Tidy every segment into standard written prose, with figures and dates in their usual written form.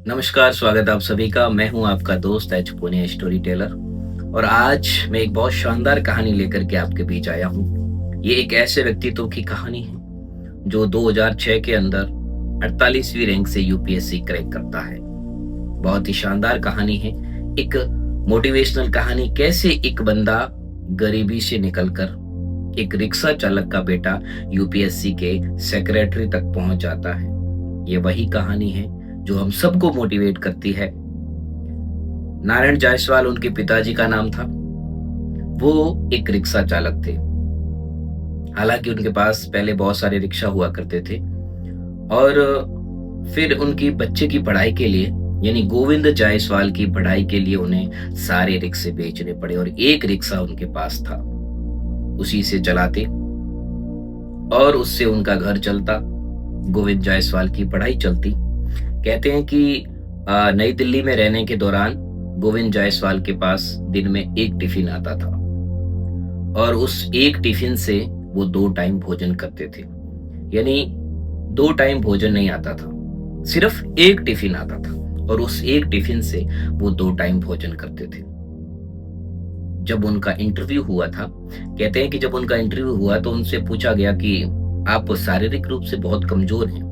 नमस्कार, स्वागत है आप सभी का। मैं हूं आपका दोस्त एच पुणे स्टोरी टेलर और आज मैं एक बहुत शानदार कहानी लेकर के आपके बीच आया हूं। ये एक ऐसे व्यक्तित्व की कहानी है जो 2006 के अंदर 48वीं रैंक से यूपीएससी क्रैक करता है। बहुत ही शानदार कहानी है, एक मोटिवेशनल कहानी। कैसे एक बंदा गरीबी से निकलकर एक रिक्शा चालक का बेटा यूपीएससी के सेक्रेटरी तक पहुंच जाता है। ये वही कहानी है जो हम सबको मोटिवेट करती है। नारायण जायसवाल उनके पिताजी का नाम था। वो एक रिक्शा चालक थे। हालांकि उनके पास पहले बहुत सारे रिक्शा हुआ करते थे और फिर उनकी बच्चे की पढ़ाई के लिए यानी गोविंद जायसवाल की पढ़ाई के लिए उन्हें सारे रिक्शे बेचने पड़े और एक रिक्शा उनके पास था। उसी से चलाते और उससे उनका घर चलता, गोविंद जायसवाल की पढ़ाई चलती। कहते हैं कि नई दिल्ली में रहने के दौरान गोविंद जायसवाल के पास दिन में एक टिफिन आता था और उस एक टिफिन से वो 2 टाइम भोजन करते थे। यानी 2 टाइम भोजन नहीं आता था, सिर्फ एक टिफिन आता था और उस एक टिफिन से वो 2 टाइम भोजन करते थे। जब उनका इंटरव्यू हुआ था, कहते हैं कि जब उनका इंटरव्यू हुआ तो उनसे पूछा गया कि आप शारीरिक रूप से बहुत कमजोर हैं।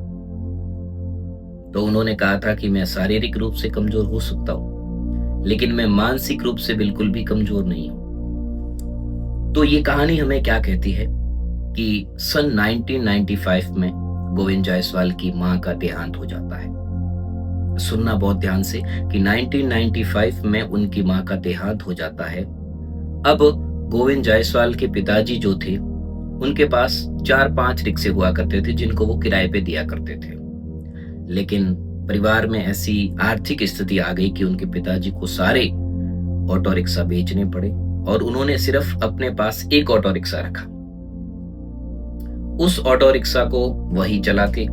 तो उन्होंने कहा था कि मैं शारीरिक रूप से कमजोर हो सकता हूं, लेकिन मैं मानसिक रूप से बिल्कुल भी कमजोर नहीं हूं। तो ये कहानी हमें क्या कहती है कि सन 1995 में गोविंद जायसवाल की मां का देहांत हो जाता है। सुनना बहुत ध्यान से कि 1995 में उनकी मां का देहांत हो जाता है। अब गोविंद जायसवाल के पिताजी जो थे, उनके पास 4-5 रिक्शे हुआ करते थे जिनको वो किराए पे दिया करते थे। लेकिन परिवार में ऐसी आर्थिक स्थिति आ गई कि उनके पिताजी को सारे ऑटो रिक्शा बेचने पड़े और उन्होंने सिर्फ अपने पास एक ऑटो रिक्शा रखा। उस ऑटो रिक्शा को वही चलाते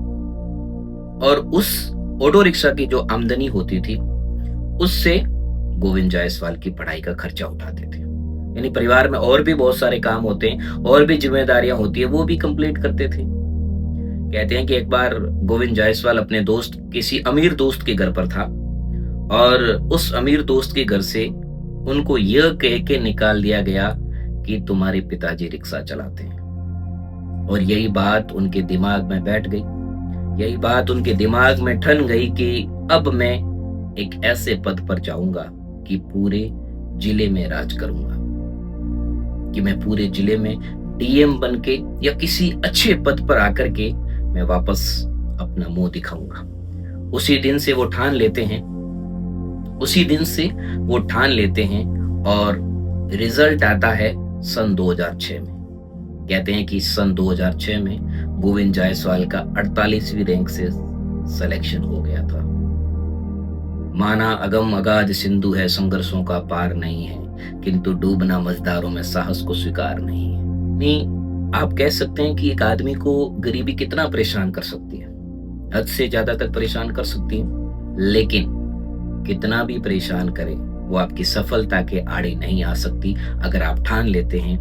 और उस ऑटो रिक्शा की जो आमदनी होती थी उससे गोविंद जायसवाल की पढ़ाई का खर्चा उठाते थे। यानी परिवार में और भी बहुत सारे काम होते हैं और भी जिम्मेदारियां होती है, वो भी कंप्लीट करते थे। कहते हैं कि एक बार गोविंद जायसवाल अपने दोस्त, किसी अमीर दोस्त के घर पर था और उस अमीर दोस्त के घर से उनको यह कह के निकाल दिया गया कि तुम्हारे पिताजी रिक्शा चलाते हैं। और यही बात उनके दिमाग में बैठ गई, यही बात उनके दिमाग में ठन गई कि अब मैं एक ऐसे पद पर जाऊंगा कि पूरे जिले में राज करूंगा, कि मैं पूरे जिले में डीएम बन के या किसी अच्छे पद पर आकर के मैं वापस अपना मुंह दिखाऊंगा। उसी दिन से वो ठान लेते हैं, उसी दिन से वो ठान लेते हैं और रिजल्ट आता है सन 2006 में। कहते हैं कि सन 2006 में गोविंद जायसवाल का 48वीं रैंक से सिलेक्शन हो गया था। माना अगम अगाध सिंधु है, संघर्षों का पार नहीं है, किंतु डूबना मझधारों में साहस को स्वीकार नहीं है। नहीं, आप कह सकते हैं कि एक आदमी को गरीबी कितना परेशान कर सकती है, हद से ज्यादा तक परेशान कर सकती है, लेकिन कितना भी परेशान करे वो आपकी सफलता के आड़े नहीं आ सकती। अगर आप ठान लेते हैं,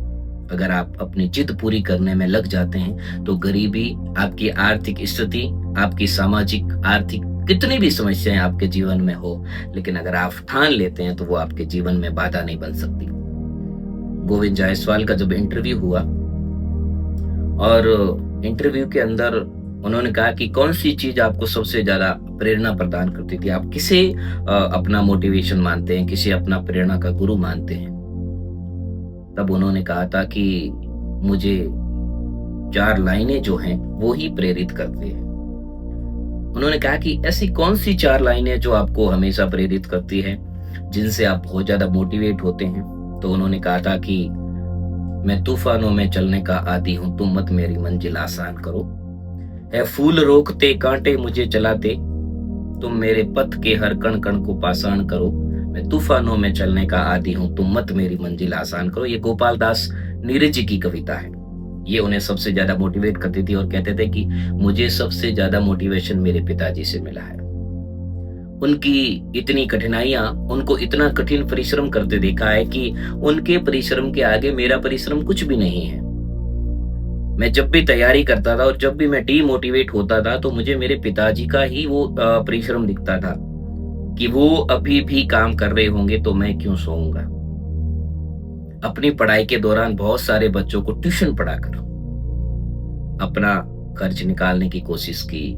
अगर आप अपनी जिद पूरी करने में लग जाते हैं, तो गरीबी, आपकी आर्थिक स्थिति, आपकी सामाजिक आर्थिक कितनी भी समस्याएं आपके जीवन में हो, लेकिन अगर आप ठान लेते हैं तो वो आपके जीवन में बाधा नहीं बन सकती। गोविंद जायसवाल का जब इंटरव्यू हुआ और इंटरव्यू के अंदर उन्होंने कहा कि कौन सी चीज आपको सबसे ज्यादा प्रेरणा प्रदान करती थी, आप किसे अपना मोटिवेशन मानते हैं, किसे अपना प्रेरणा का गुरु मानते हैं। तब उन्होंने कहा था कि मुझे 4 लाइनें जो हैं वो ही प्रेरित करती हैं। उन्होंने कहा कि ऐसी कौन सी 4 लाइनें जो आपको हमेशा प्रेरित करती है, जिनसे आप बहुत ज्यादा मोटिवेट होते हैं। तो उन्होंने कहा था कि मैं तूफानों में चलने का आदी हूं, तुम मत मेरी मंजिल आसान करो। है फूल रोकते कांटे मुझे चलाते, तुम मेरे पथ के हर कण कण को पाषाण करो। मैं तूफानों में चलने का आदी हूं, तुम मत मेरी मंजिल आसान करो। ये गोपाल दास नीरज जी की कविता है। ये उन्हें सबसे ज्यादा मोटिवेट करती थी और कहते थे कि मुझे सबसे ज्यादा मोटिवेशन मेरे पिताजी से मिला है। उनकी इतनी कठिनाइयां, उनको इतना कठिन परिश्रम करते देखा है कि उनके परिश्रम के आगे मेरा परिश्रम कुछ भी नहीं है। मैं जब भी तैयारी करता था और जब भी मैं डीमोटिवेट होता था तो मुझे मेरे पिताजी का ही वो परिश्रम दिखता था कि वो अभी भी काम कर रहे होंगे तो मैं क्यों सोऊंगा। अपनी पढ़ाई के दौरान बहुत सारे बच्चों को ट्यूशन पढ़ाकर अपना खर्च निकालने की कोशिश की,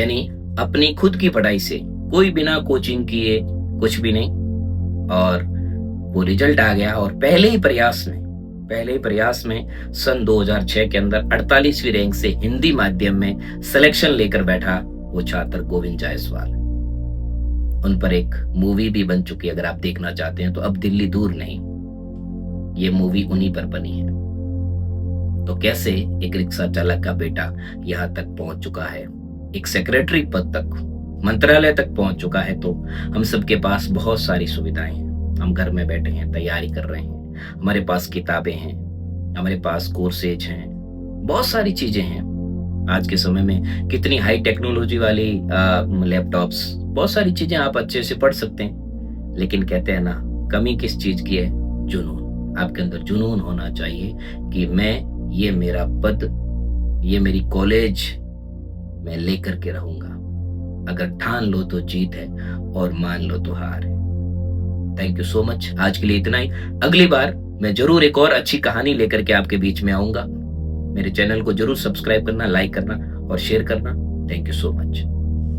यानी अपनी खुद की पढ़ाई से, कोई बिना कोचिंग किए कुछ भी नहीं, और वो रिजल्ट आ गया। और पहले ही प्रयास में सन 2006 के अंदर 48वीं रैंक से हिंदी माध्यम में सिलेक्शन लेकर बैठा वो छात्र गोविंद जायसवाल। उन पर एक मूवी भी बन चुकी है, अगर आप देखना चाहते हैं तो, अब दिल्ली दूर नहीं, ये मूवी उन्हीं पर बनी है। तो कैसे एक रिक्शा चालक का बेटा यहां तक पहुंच चुका है, एक सेक्रेटरी पद तक, मंत्रालय तक पहुंच चुका है। तो हम सबके पास बहुत सारी सुविधाएं हैं, हम घर में बैठे हैं, तैयारी कर रहे हैं, हमारे पास किताबें हैं, हमारे पास कोर्सेज हैं, बहुत सारी चीजें हैं। आज के समय में कितनी हाई टेक्नोलॉजी वाली लैपटॉप्स, बहुत सारी चीजें आप अच्छे से पढ़ सकते हैं। लेकिन कहते हैं ना, कमी किस चीज की है? जुनून। आपके अंदर जुनून होना चाहिए कि ये मेरा पद, ये मेरी कॉलेज मैं लेकर के रहूंगा। अगर ठान लो तो जीत है और मान लो तो हार है। Thank you so much. आज के लिए इतना ही। अगली बार मैं जरूर एक और अच्छी कहानी लेकर के आपके बीच में आऊंगा। मेरे चैनल को जरूर सब्सक्राइब करना, लाइक करना और शेयर करना। Thank you so much.